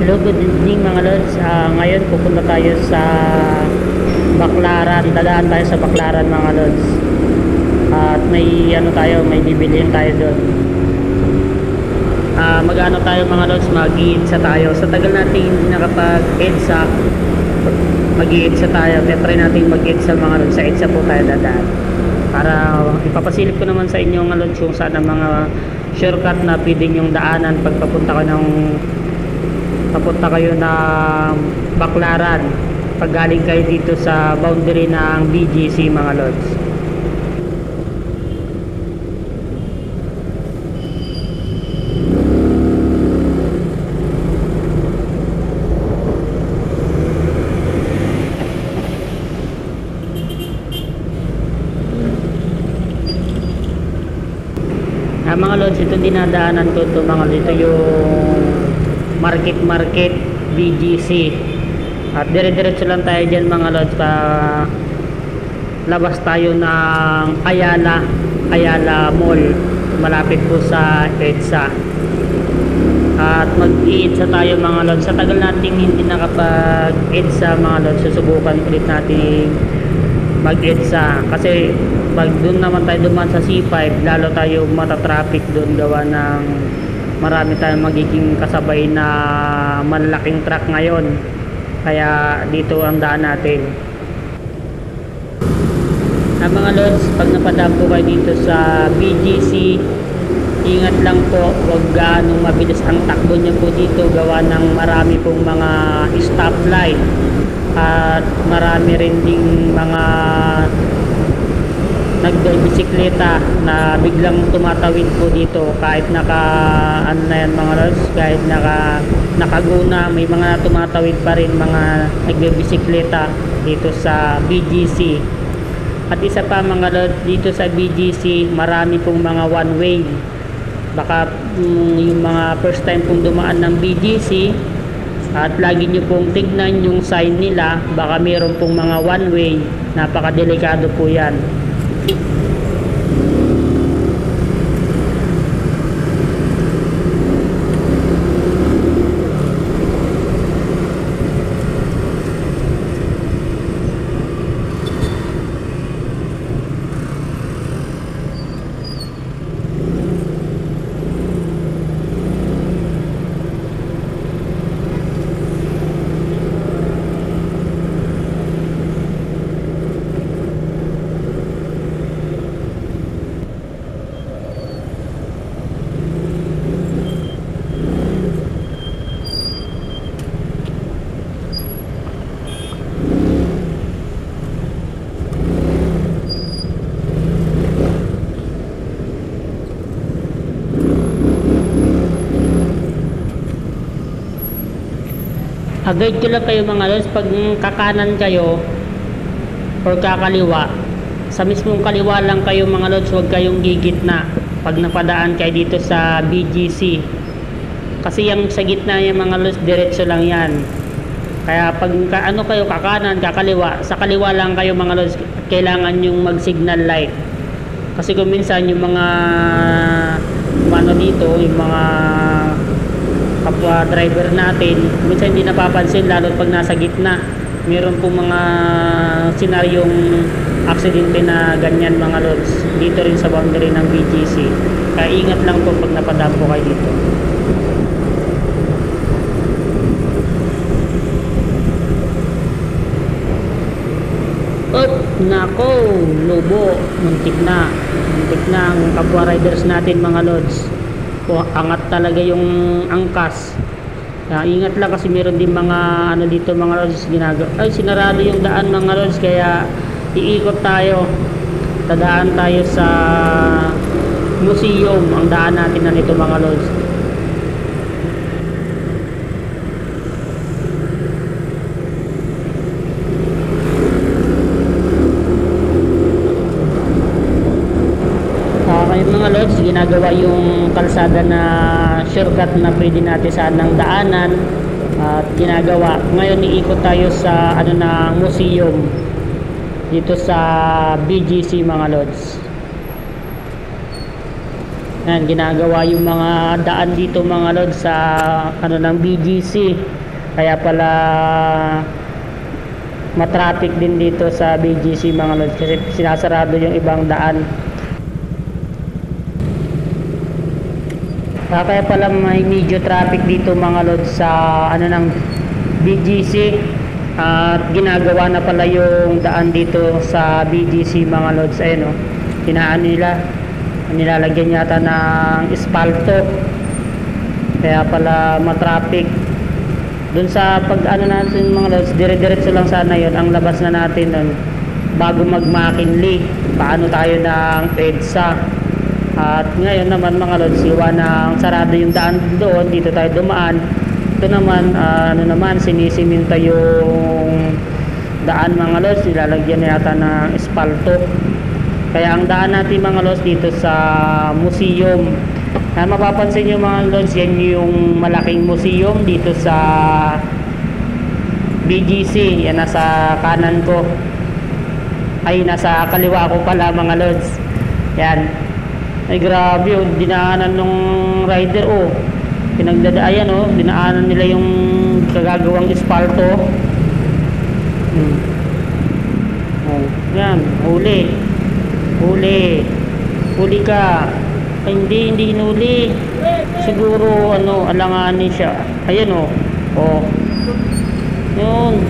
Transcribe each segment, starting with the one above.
Hello, good evening mga lods. Ngayon pupunta tayo sa Baclaran. Dadaan tayo sa Baclaran mga lods. At may may bibilihin tayo doon. Mag-ano tayo mga lods, mag-iitsa tayo. Sa tagal natin hindi nakapag-EDSA, mag-iitsa tayo. Try natin mag-iitsa mga lods. Sa EDSA po tayo dadaan. Para ipapasilip ko naman sa inyo mga lods kung saan ang mga shortcut na pwede nyong daanan pag papunta kayo ng Baclaran pag galing kayo dito sa boundary ng BGC mga lods. Mga lods, ito dinadaanan ko ito mga lods. Ito yung market BGC at dire-diretso lang tayo dyan mga lods. Labas tayo ng Ayala Mall, malapit po sa EDSA, at mag-EDSA tayo mga lods. Sa tagal nating hindi nakapag-EDSA mga lods, susubukan ulit natin mag-EDSA kasi pag doon naman tayo dumaan sa C5 lalo tayo matatraffic doon, gawa ng marami tayong magiging kasabay na malalaking truck ngayon, kaya dito ang daan natin. Mga lods, pag napadaan po kayo dito sa BGC, ingat lang po, huwag ganong mabilis ang takbo nyo po dito, gawa ng marami pong mga stoplight at marami rin ding mga nagbibisikleta na biglang tumatawid po dito kahit mga lods, kahit nakaguna, may mga tumatawid pa rin mga nagbibisikleta dito sa BGC. At isa pa mga lods, dito sa BGC marami pong mga one way. Baka yung mga first time pong dumaan ng BGC, at lagi nyo pong tignan yung sign nila, baka mayroon pong mga one way, napakadelikado po yan. Guide ko lang kayo mga lods, pag kakanan kayo or kakaliwa, sa mismong kaliwa lang kayo mga lods, huwag kayong gigitna pag napadaan kayo dito sa BGC, kasi yung sa gitna yung mga lods, diretso lang yan. Kaya pag kayo kakanan, kakaliwa, sa kaliwa lang kayo mga lods, kailangan yung mag signal light, kasi kung minsan yung mga dito, yung mga kapwa driver natin, minsan hindi napapansin, lalo pag nasa gitna. Meron pong mga senaryong aksidente na ganyan mga lods dito rin sa boundary ng BGC, kaya ingat lang po pag napadaan po kayo dito. Nako, lobo, muntik na ang kapwa riders natin mga lods. Angat talaga yung angkas. Ingat lang kasi meron din mga dito mga lods, sinarado yung daan mga lods, kaya iikot tayo. Dadaan tayo sa museum, ang daan natin na nito mga lods. Mga lods, ginagawa yung kalsada na shortcut na pwede natin sanang daanan, at ginagawa ngayon, iikot tayo sa na museum dito sa BGC mga lods. Yan, ginagawa yung mga daan dito mga lods sa ano ng BGC. Kaya pala matraffic din dito sa BGC mga lods kasi sinasarado yung ibang daan. Kaya pala may medyo traffic dito mga lods sa ano ng BGC at ginagawa na pala yung daan dito sa BGC mga lods. Ayun o, tinaan nila, nilalagyan yata ng espalto kaya pala matraffic dun sa pag ano natin mga lods. Dire-diretso lang sana yun ang labas na natin nun bago mag McKinley. Paano tayo ng EDSA. At ngayon naman mga lods, iwa ng sarado yung daan doon, dito tayo dumaan. Ito naman ano naman, sinisiminta yung daan mga lods, nilalagyan na yata ng espalto. Kaya ang daan natin mga lods dito sa museum. Mapapansin nyo mga lods, yan yung malaking museum dito sa BGC. Yan nasa kanan ko, ay nasa kaliwa ko pala mga lods. Yan. Ay grabe oh, dinaanan nung rider oh. Pinagdadaayan oh, dinaanan nila yung kagagawang espalto. Oh, yan, huli. Huli ka. Ay, hindi hinuli. Siguro ano, alanganin siya. Ayan oh. Oh. Yun.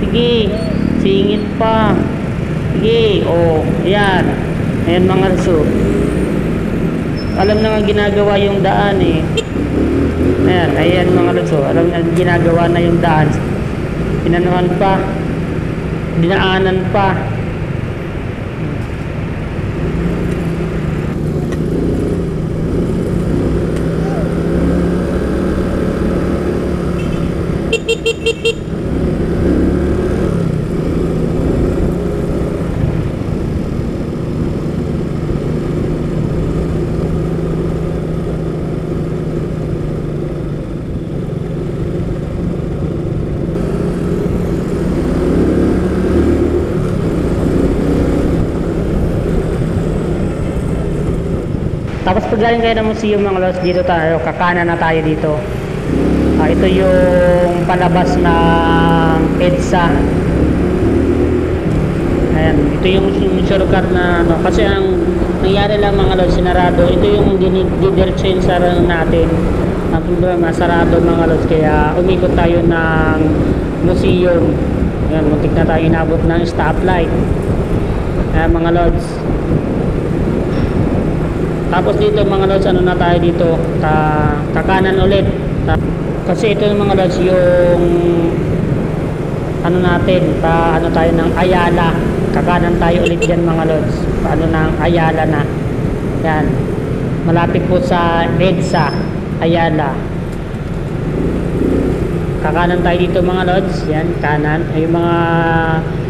Sige. Singit pa. Sige. Oh, ayan. Ayan mga raso. Alam na nga ginagawa yung daan eh. Ayan mga raso. Alam na ginagawa na yung daan. Pinanuhan pa. Dinaanan pa. Tapos pag galing kayo ng museum mga lods, dito tayo, kakanan na tayo dito. Ito yung palabas ng EDSA. Ayan, ito yung shortcut na ano, kasi ang nangyari lang mga lods, sinarado. Ito yung didiretso yung sarado natin. Ang problema, sarado mga lods, kaya umikot tayo ng museum. Ayan, muntik na tayo inabot ng stoplight. Ayan mga lods. Tapos dito mga lods, ano na tayo dito, kakanan ulit. Kasi ito mga lods yung ano natin, ano tayo ng Ayala. Kakanan tayo ulit dyan mga lods. Paano ng Ayala na. Yan. Malapit po sa EDSA, Ayala. Kakanan tayo dito mga lods. Yan, kanan. Ay yung mga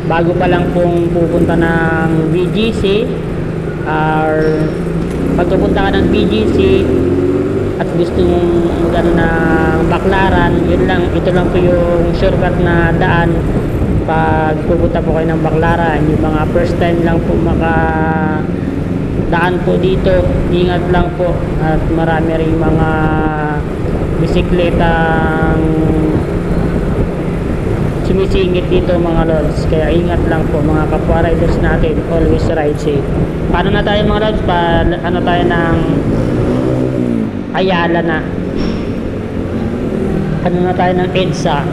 bago pa lang pong pupunta ng BGC or pagpupunta ka ng BGC at gusto mong magano ng Baclaran, yun lang, ito lang po yung shortcut na daan pag pupunta po kayo ng Baclaran. Yung mga first time lang po daan po dito, ingat lang po at marami rin mga bisikletang sumisingit dito mga lods, kaya ingat lang po mga kapwa riders natin, always ride safe. Paano na tayo mga lods, ano tayo ng Ayala na, ano na tayo ng EDSA.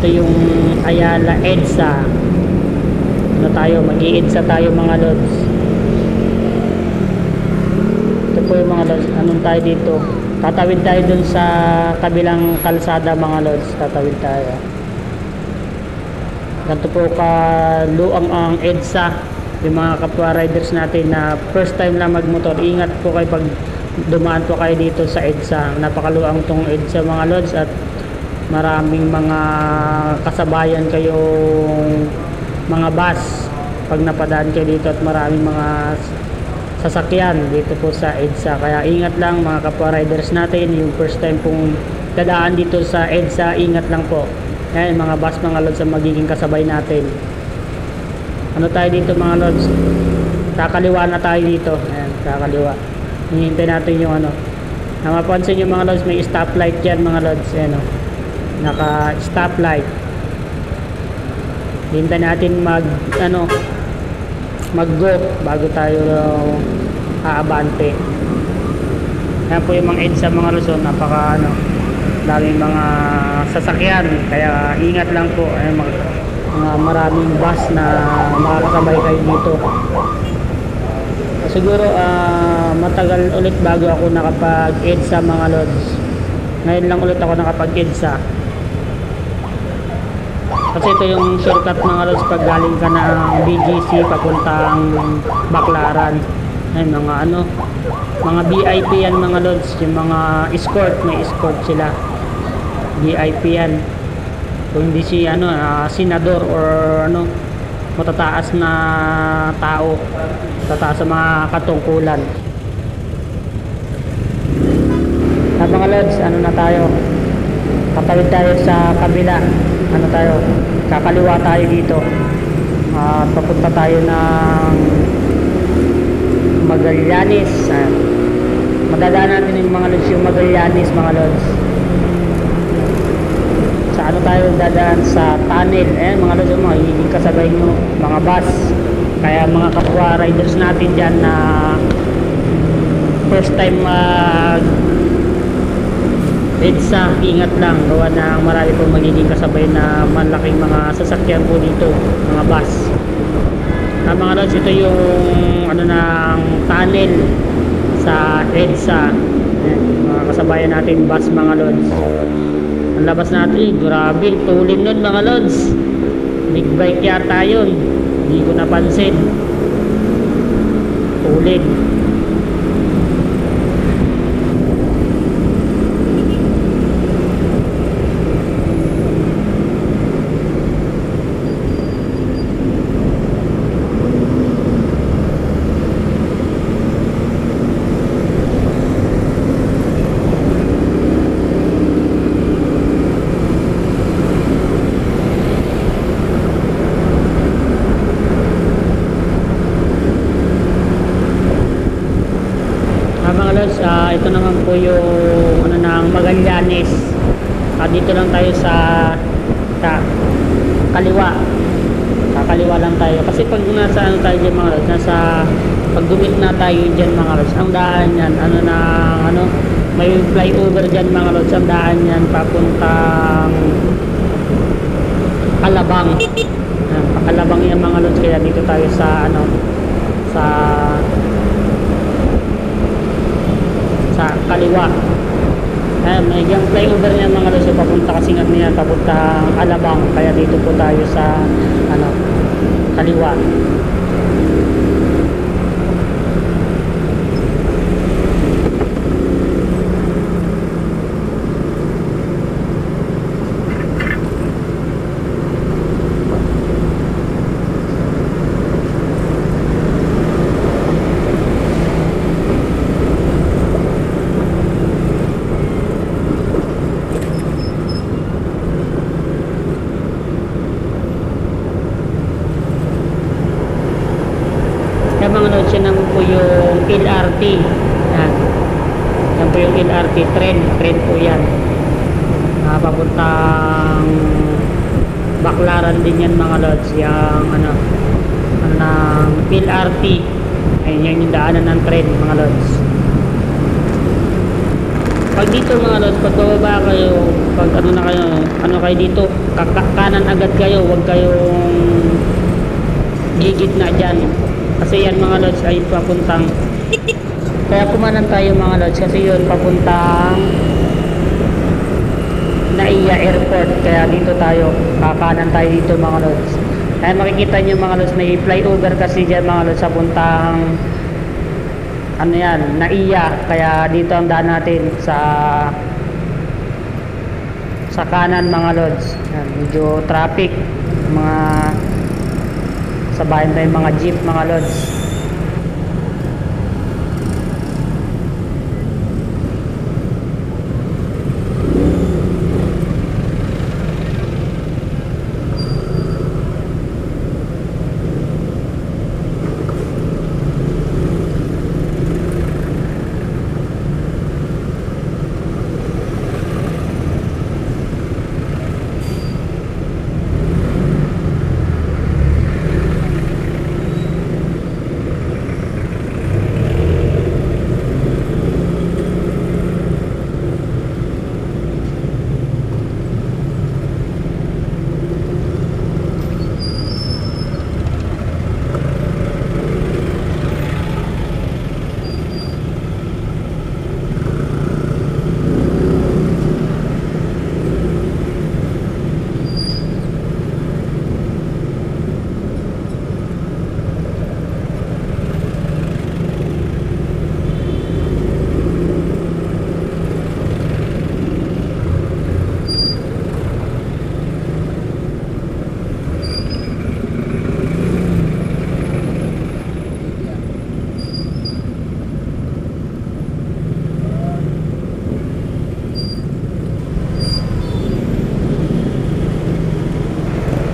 Ito yung Ayala EDSA. Ano tayo, mag-i-EDSA tayo mga lods. Ito po yung mga lods. Anong tayo dito? Tatawid tayo dun sa kabilang kalsada mga lods. Tatawid tayo. Ganito po kaluang ang EDSA. Yung mga kapwa riders natin na first time lang magmotor, ingat po kayo pag dumaan po kayo dito sa EDSA. Napakaluang tong EDSA mga lods, at maraming mga kasabayan kayong mga bus pag napadaan kayo dito, at maraming mga sasakyan dito po sa EDSA. Kaya ingat lang mga kapwa riders natin, yung first time pong dadaan dito sa EDSA, ingat lang po. Ayan, mga bus mga lods ang magiging kasabay natin. Ano tayo dito mga lods? Kakaliwa na tayo dito. Ayan, kakaliwa. Hinihintay natin yung ano. Mapapansin nyo mga lods, may stoplight dyan mga lods. Ayan o. Naka stoplight. Hintay natin mag-go bago tayo aabante. Ayan po yung mga EDSA mga lods. Napaka daming mga sasakyan. Kaya ingat lang po. Ayan, maraming bus na makakasabay kayo dito. Siguro matagal ulit bago ako nakapag-EDSA mga lods. Ngayon lang ulit ako nakapag-EDSA. Kasi ito yung shortcut mga lods pag galing ka ng BGC papuntang Baclaran. Ayun, mga VIP yan mga lods. Yung mga escort, may escort sila. VIP yan. Kung hindi si senador or matataas na tao, matataas sa mga katungkulan. Mga lods, na tayo, kapatid tayo sa kabila. Tayo, kakaliwa tayo dito, papunta tayo ng Magallanes. Madadaan natin yung mga lods, yung Magallanes mga lods. Sa tayo dadaan sa tunnel. Ayan mga lods, hihiging kasabay nyo mga bus. Kaya mga kapwa riders natin dyan na first time EDSA, ingat lang. Gawa na marami pong magiging kasabay na malaking mga sasakyan po dito, mga bus. Mga lods, ito yung ng tunnel sa EDSA. Ayan, mga kasabayan natin bus mga lods. Ang labas natin, grabe, tulin nun mga lods. Big bike yata yun, hindi ko napansin. Tulin. Ito naman po yung ng Magallanes. Dito lang tayo sa kaliwa. Kakaliwa lang tayo. Kasi pag nasa tayo dyan mga lods, nasa pag-dumit na tayo dyan mga lods, ang daan yan, may flyover dyan mga lods, ang daan yan papuntang Alabang. Alabang yan mga lods, kaya dito tayo sa kaliwa. May yung flyover niya mga lods, papunta kasi nga niya papuntang Alabang, kaya dito po tayo sa kaliwa. Mga lods, yan po yung LRT. Yan po yung LRT train po yan. Papuntang Baclaran din yan mga lods. Yung ng LRT. Ayun yan yung daanan ng train mga lods. Pag dito mga lods, pag bababa kayo, pag kayo dito, kanan agad kayo, huwag kayong gigit na dyan. Kasi yan mga lods ay papuntang kaya kumanan tayo mga lods kasi yun papuntang Naiya Airport. Kaya dito tayo, kakanan tayo dito mga lods. Kaya makikita nyo mga lods, may flyover kasi dyan mga lods sa puntang ano yan, Naiya. Kaya dito ang daan natin sa kanan mga lods. Yan, medyo traffic, mga sabayan tayong mga jeep mga lods.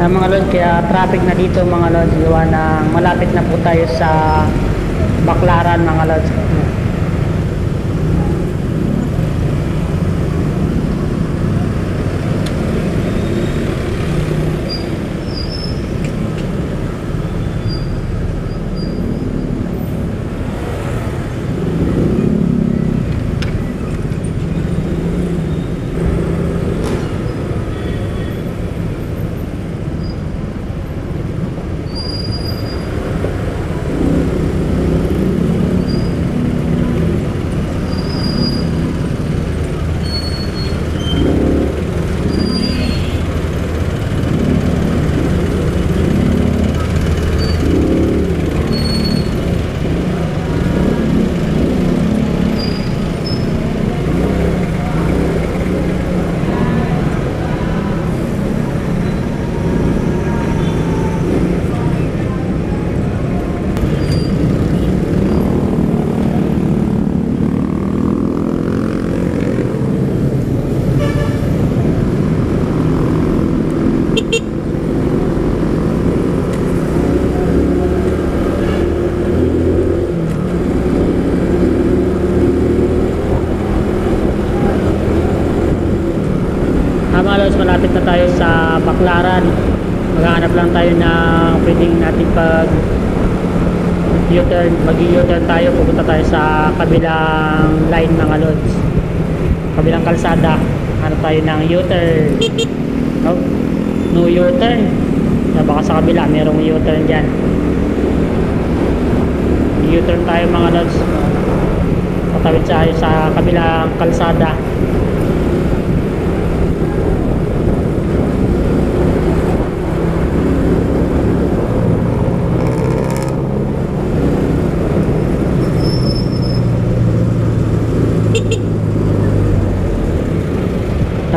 Mga lods, kaya traffic na dito mga lods, gawa ng malapit na po tayo sa Baclaran mga lods. Mga lods, malapit na tayo sa Baclaran. Maghahanap lang tayo na pwedeng natin pag U-turn, mag-U-turn tayo, pupunta tayo sa kabilang line mga lods, kabilang kalsada. Hanap tayo ng U-turn. No U-turn, baka sa kabila merong U-turn dyan. U-turn tayo mga lods, patawid tayo sa kabilang kalsada.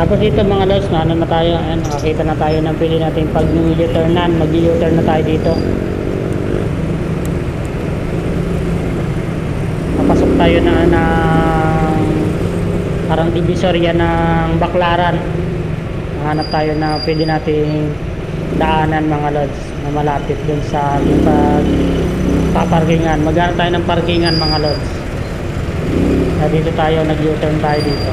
Tapos dito mga lods, ano na tayo, ayan, nakakita na tayo ng pili natin pag U-turnan, mag-U-turn na tayo dito. Papasok tayo na parang divisoria ng Baclaran. Hanap tayo na pwede nating daanan mga lods na malapit dun sa paparkingan. Maghanap tayo ng parkingan mga lods. Dito tayo, nag-U-turn tayo dito.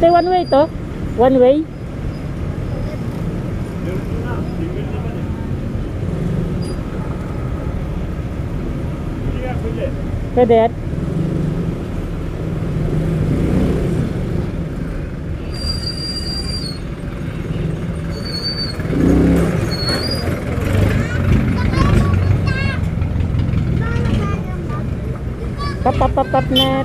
Ate, one way to? One way? Pwede yan? Pap na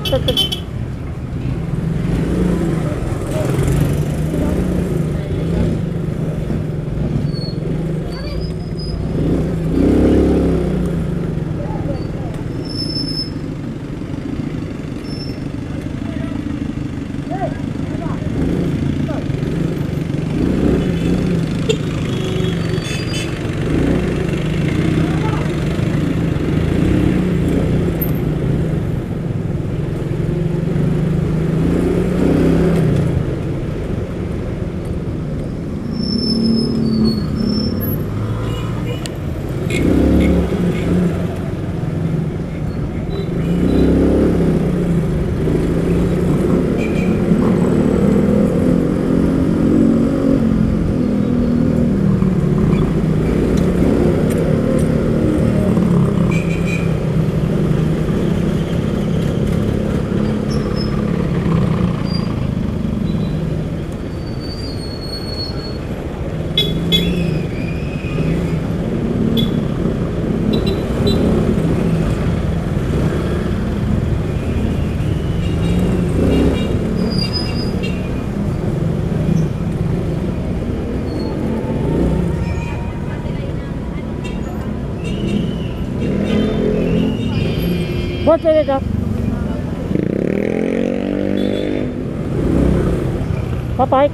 boss, pwede to? Papark?